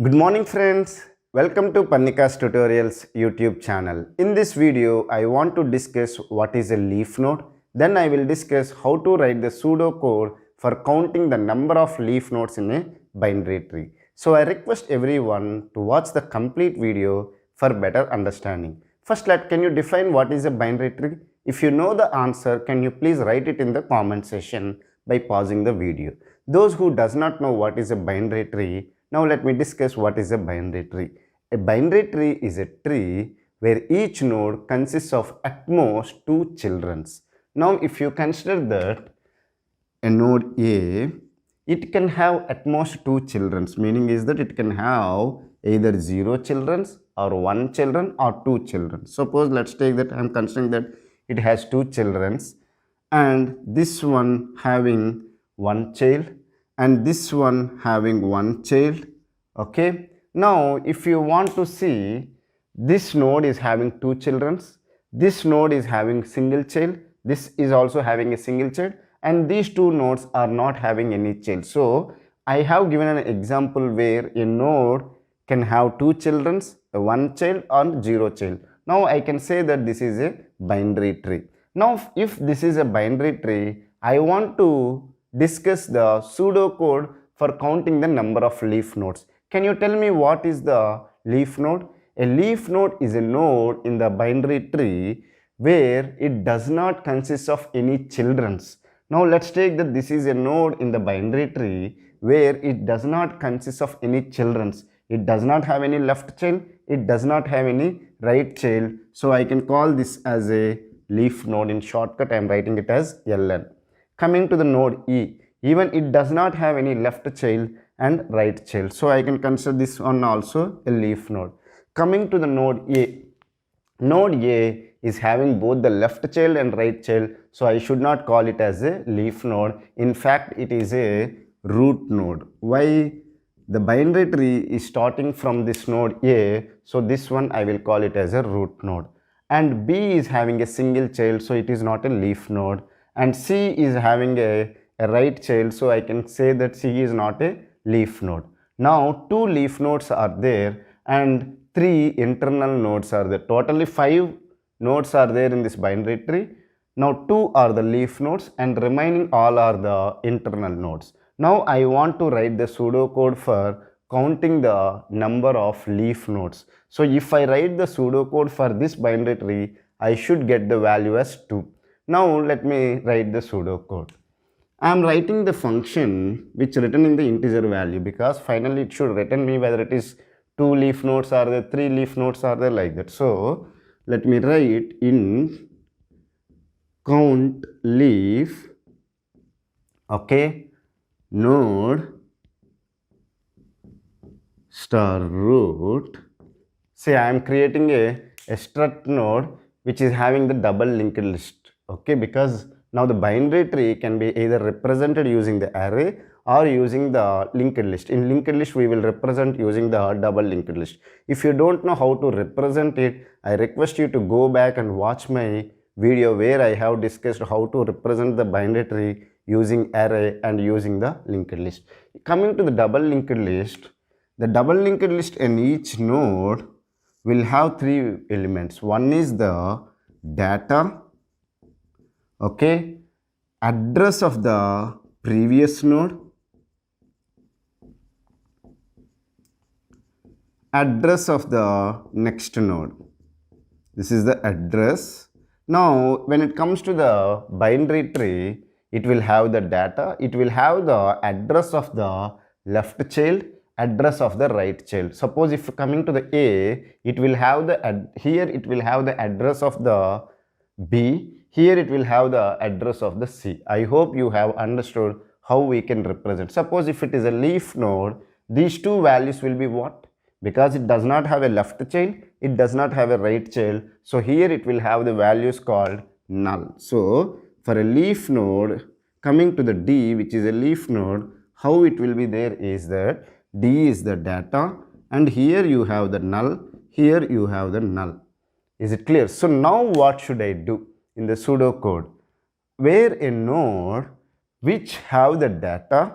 Good morning friends, welcome to Parnika's Tutorials YouTube channel. In this video, I want to discuss what is a leaf node. Then I will discuss how to write the pseudo code for counting the number of leaf nodes in a binary tree. So I request everyone to watch the complete video for better understanding. First, can you define what is a binary tree? If you know the answer, can you please write it in the comment section by pausing the video. Those who does not know what is a binary tree, now let me discuss what is a binary tree. A binary tree is a tree where each node consists of at most two children. Now if you consider that a node A, it can have at most two children, meaning is that it can have either 0 children or 1 children or 2 children. Suppose let's take that I am considering that it has 2 children and this one having 1 child and this one having 1 child. Okay, now if you want to see, this node is having 2 children, this node is having single child, this is also having a single child, and these two nodes are not having any child. So I have given an example where a node can have 2 children, 1 child or 0 child. Now I can say that this is a binary tree. Now if this is a binary tree, I want to discuss the pseudo code for counting the number of leaf nodes. Can you tell me what is the leaf node? A leaf node is a node in the binary tree where it does not consist of any children. Now let's take that this is a node in the binary tree where it does not consist of any children. It does not have any left child, it does not have any right child. So I can call this as a leaf node. In shortcut I am writing it as LN. Coming to the node E, even it does not have any left child and right child. So I can consider this one also a leaf node. Coming to the node A, node A is having both the left child and right child. So I should not call it as a leaf node. In fact, it is a root node. Why? The binary tree is starting from this node A. So this one I will call it as a root node. And B is having a single child. So it is not a leaf node. And C is having a right child, so I can say that C is not a leaf node. Now 2 leaf nodes are there and 3 internal nodes are there. Totally 5 nodes are there in this binary tree. Now 2 are the leaf nodes and remaining all are the internal nodes. Now I want to write the pseudo code for counting the number of leaf nodes. So if I write the pseudo code for this binary tree, I should get the value as 2. Now let me write the pseudo code. I am writing the function which written in the integer value because finally it should return me whether it is 2 leaf nodes are there, 3 leaf nodes are there, like that. So let me write in count leaf, okay, node star root. Say I am creating a strut node which is having the double linked list. Okay, because now the binary tree can be either represented using the array or using the linked list. In linked list we will represent using the double linked list. If you don't know how to represent it, I request you to go back and watch my video where I have discussed how to represent the binary tree using array and using the linked list. Coming to the double linked list, the double linked list in each node will have 3 elements. One is the data, okay, address of the previous node, address of the next node. This is the address. Now when it comes to the binary tree, it will have the data, it will have the address of the left child, address of the right child. Suppose if coming to the A, it will have the here it will have the address of the B, here it will have the address of the C. I hope you have understood how we can represent. Suppose if it is a leaf node, these two values will be what? Because it does not have a left child, it does not have a right child. So here it will have the values called null. So for a leaf node, coming to the D, which is a leaf node, how it will be there is that D is the data and here you have the null, here you have the null. Is it clear? So now what should I do in the pseudo code? Where a node which have the data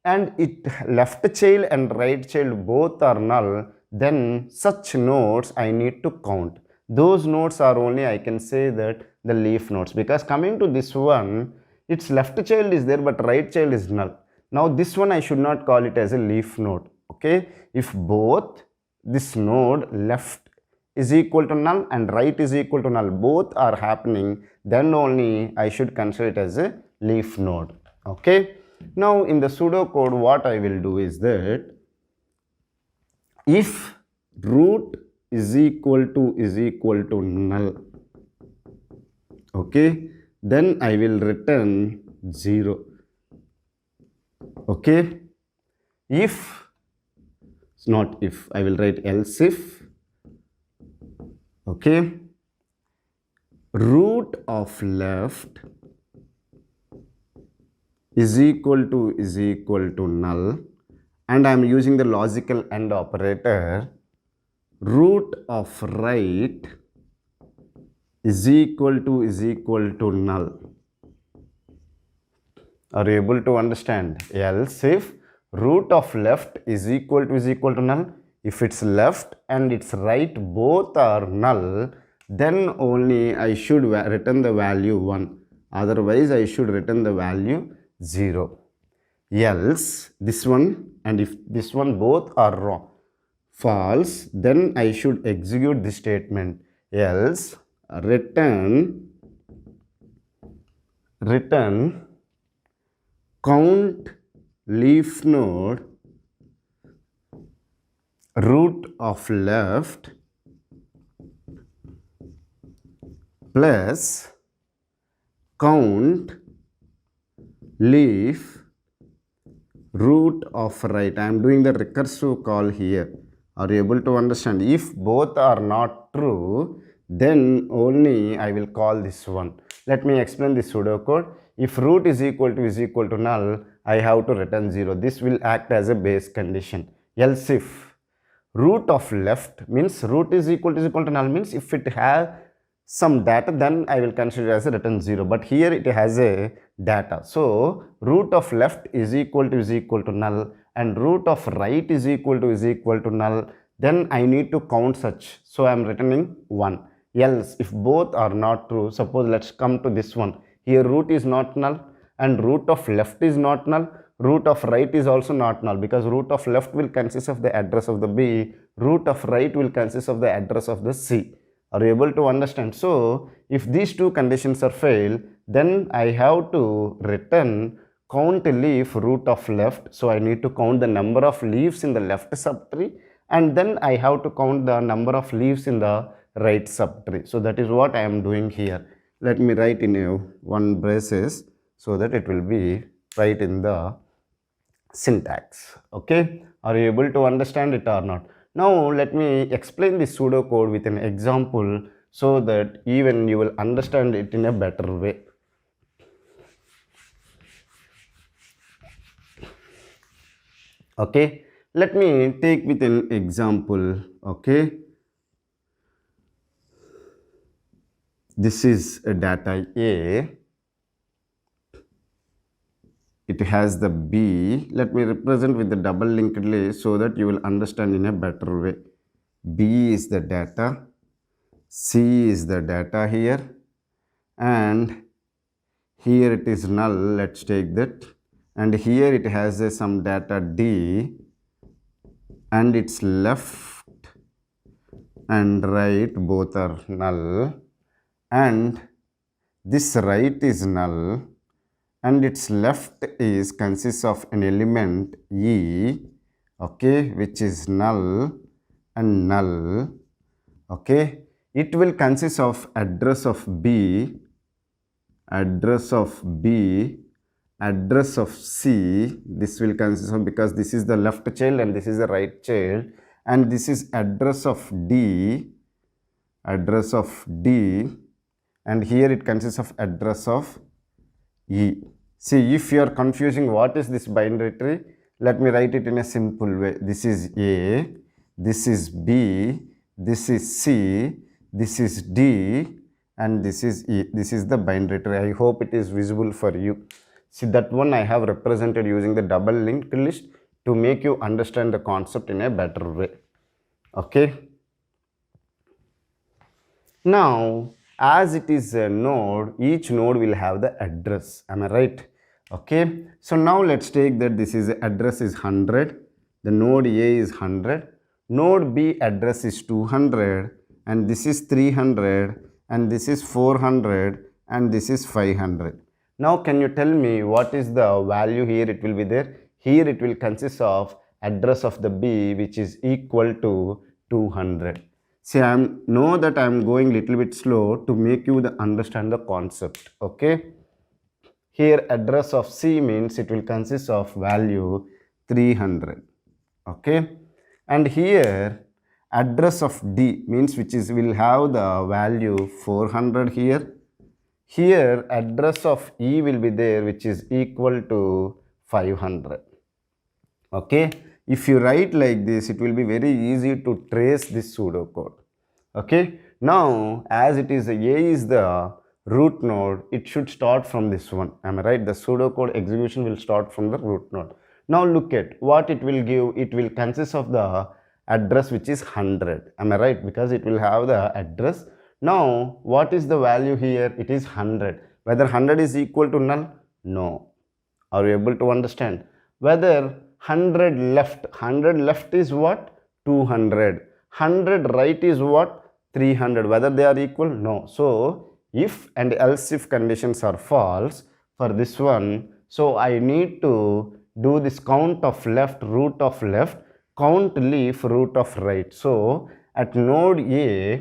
and it left child and right child both are null, then such nodes I need to count. Those nodes are only, I can say that, the leaf nodes, because coming to this one, its left child is there but right child is null. Now this one I should not call it as a leaf node. Okay, if both this node left is equal to null and right is equal to null, both are happening, then only I should consider it as a leaf node. Okay, now in the pseudocode what I will do is that if root is equal to null, okay, then I will return 0. Okay, if, not if, I will write else if, okay, root of left is equal to null, and I am using the logical AND operator, root of right is equal to null. Are you able to understand? Else if root of left is equal to null, if it's left and it's right both are null, then only I should return the value 1. Otherwise I should return the value 0. Else this one and if this one both are wrong, false, then I should execute this statement. Else return count leaf node root of left plus count leaf root of right. I am doing the recursive call here. Are you able to understand? If both are not true, then only I will call this one. Let me explain this pseudocode. If root is equal to null, I have to return 0. This will act as a base condition. Else if root of left means root is equal to null means if it has some data, then I will consider as a return 0. But here it has a data. So root of left is equal to null and root of right is equal to null. Then I need to count such. So I am returning 1. Else if both are not true, suppose let's come to this one. Here root is not null and root of left is not null. Root of right is also not null because root of left will consist of the address of the B. Root of right will consist of the address of the C. Are you able to understand? So if these two conditions are failed, then I have to return count leaf root of left. So I need to count the number of leaves in the left subtree and then I have to count the number of leaves in the right subtree. So that is what I am doing here. Let me write in one braces so that it will be right in the syntax. Okay, are you able to understand it or not? Now let me explain this pseudocode with an example so that even you will understand it in a better way. Okay, let me take with an example. Okay, this is a data A. It has the B. Let me represent with the double linked list so that you will understand in a better way. B is the data, C is the data here, and here it is null. Let's take that. And here it has some data D, and its left and right both are null, and this right is null, and its left is consists of an element E, okay, which is null and null. Okay, it will consist of address of B, address of B, address of C. This will consist of, because this is the left child and this is the right child, and this is address of D, and here it consists of address of E. See, if you are confusing what is this binary tree, let me write it in a simple way. This is A, this is B, this is C, this is D, and this is E. This is the binary tree. I hope it is visible for you. See, that one I have represented using the double linked list to make you understand the concept in a better way. Okay. Now, as it is a node, each node will have the address. Am I right? Okay. So now let's take that this is address is 100. The node A is 100. Node B address is 200, and this is 300, and this is 400, and this is 500. Now can you tell me what is the value here it will be there? Here it will consist of address of the B, which is equal to 200. See, I know that I am going little bit slow to make you understand the concept. Okay. Here address of C means it will consist of value 300. Okay. And here address of D means which is will have the value 400 here. Here address of E will be there, which is equal to 500. Okay. If you write like this, it will be very easy to trace this pseudocode. Okay. Now, as it is A is the root node, it should start from this one. Am I right? The pseudocode execution will start from the root node. Now look at what it will give. It will consist of the address which is 100. Am I right? Because it will have the address. Now, what is the value here? It is 100. Whether 100 is equal to null? No. Are you able to understand? Whether 100 left is what? 200. 100 right is what? 300. Whether they are equal? No. So, if and else if conditions are false for this one, so I need to do this count of left, root of left, count leaf, root of right. So, at node A,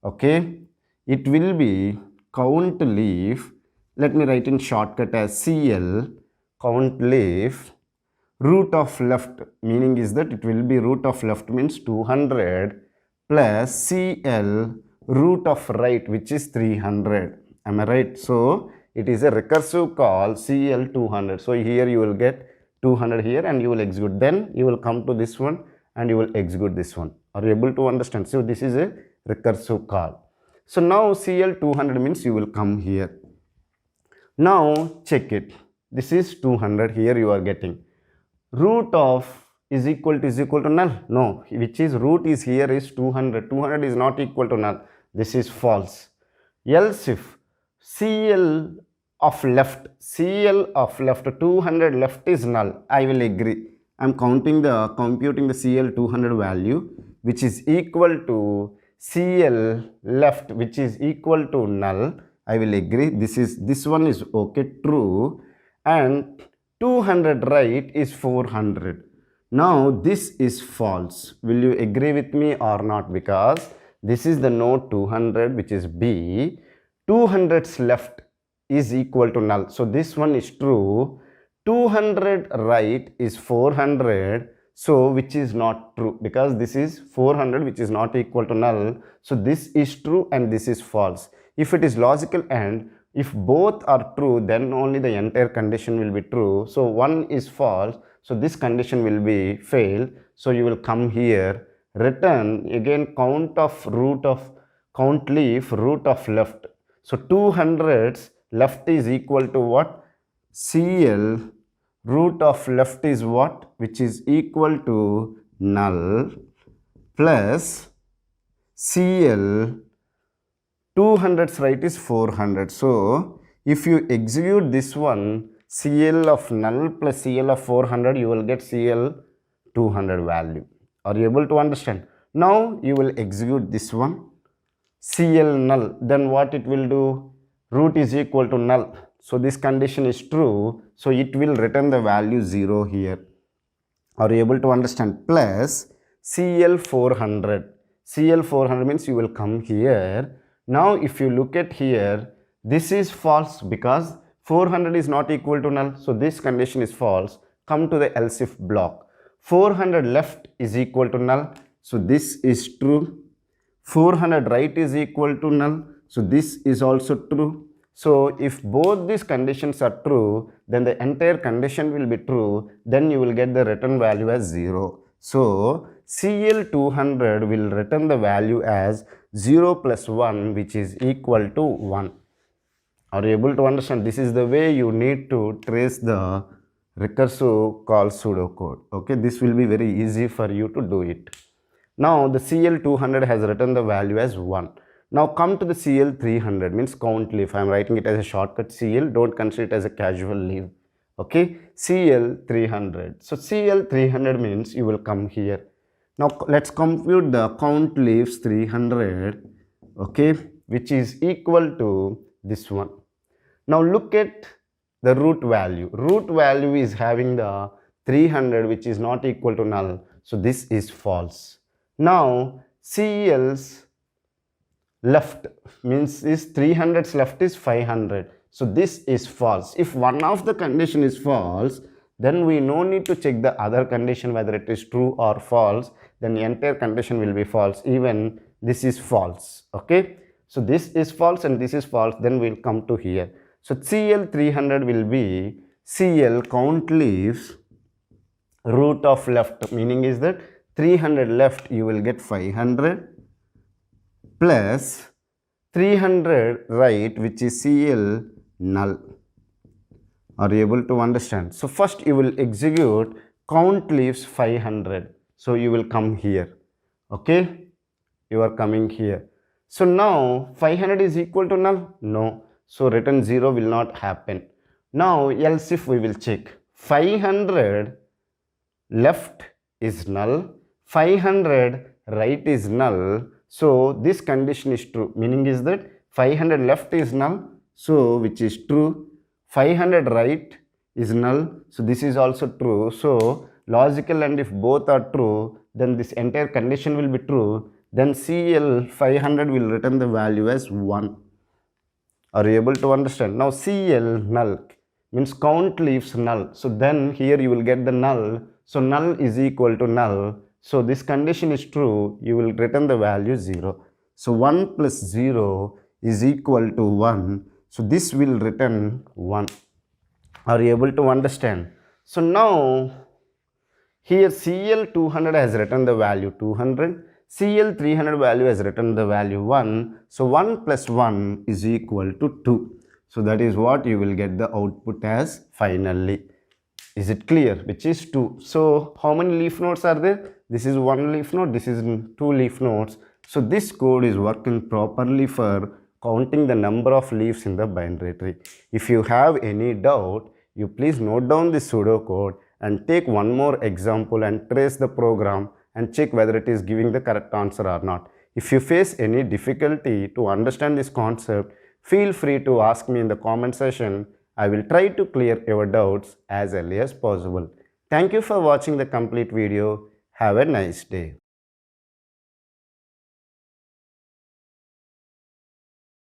okay, it will be count leaf. Let me write in shortcut as CL, count leaf, root of left, meaning is that it will be root of left means 200 plus CL, root of right, which is 300. Am I right? So, it is a recursive call CL 200. So, here you will get 200 here and you will execute. Then you will come to this one and you will execute this one. Are you able to understand? So, this is a recursive call. So, now CL 200 means you will come here. Now, check it. This is 200. Here you are getting. Root of is equal to null? No, which is root is here is 200. 200 is not equal to null. This is false. Else if CL of left 200 left is null, I will agree. I am computing the CL 200 value, which is equal to CL left, which is equal to null. I will agree. This one is okay, true, and 200 right is 400. Now this is false. Will you agree with me or not? Because this is the node 200, which is B. 200's left is equal to null. So this one is true. 200 right is 400. So which is not true, because this is 400 which is not equal to null. So this is true and this is false. If it is logical and if both are true, then only the entire condition will be true. So one is false. So this condition will be failed. So you will come here, return again count leaf, root of left. So 200's left is equal to what? CL, root of left is what? Which is equal to null, plus CL, 200's right is 400. So, if you execute this one, CL of null plus CL of 400, you will get CL 200 value. Are you able to understand? Now, you will execute this one, CL null. Then what it will do? Root is equal to null. So, this condition is true. So, it will return the value 0 here. Are you able to understand? Plus CL 400. CL 400 means you will come here. Now, if you look at here, this is false because 400 is not equal to null. So, this condition is false. Come to the else if block. 400 left is equal to null. So, this is true. 400 right is equal to null. So, this is also true. So, if both these conditions are true, then the entire condition will be true. Then you will get the return value as 0. So, CL 200 will return the value as 0 plus 1, which is equal to 1. Are you able to understand? This is the way you need to trace the recursive call pseudocode. Okay, this will be very easy for you to do it. Now the CL200 has written the value as 1. Now come to the CL300, means count leaf. I am writing it as a shortcut CL, don't consider it as a casual leaf. Okay, CL300. So CL300 means you will come here. Now let's compute the count leaves 300, okay, which is equal to this one. Now look at the root value. Root value is having the 300, which is not equal to null. So this is false. Now CL's left means is 300's left is 500. So this is false. If one of the condition is false, then we no need to check the other condition whether it is true or false. Then the entire condition will be false. Even this is false. Okay. So this is false and this is false. Then we'll come to here. So CL300 will be CL count leaves root of left, meaning is that 300 left you will get 500 plus 300 right, which is CL null. Are you able to understand? So first you will execute count leaves 500. So you will come here. Okay, you are coming here. So now 500 is equal to null? No. So return 0 will not happen. Now else if we will check 500 left is null, 500 right is null. So this condition is true, meaning is that 500 left is null, so which is true. 500 right is null, so this is also true. So logical, and if both are true, then this entire condition will be true. Then CL 500 will return the value as 1. Are you able to understand? Now CL null means count leaves null. So then here you will get the null. So null is equal to null. So this condition is true. You will return the value 0. So 1 plus 0 is equal to 1. So this will return 1. Are you able to understand? So now here CL200 has written the value 200. CL300 value has written the value 1. So 1 plus 1 is equal to 2. So that is what you will get the output as finally. Is it clear? Which is 2. So how many leaf nodes are there? This is 1 leaf node. This is 2 leaf nodes. So this code is working properly for counting the number of leaves in the binary tree. If you have any doubt, you please note down this pseudocode and take one more example and trace the program and check whether it is giving the correct answer or not. If you face any difficulty to understand this concept, feel free to ask me in the comment section. I will try to clear your doubts as early as possible. Thank you for watching the complete video. Have a nice day.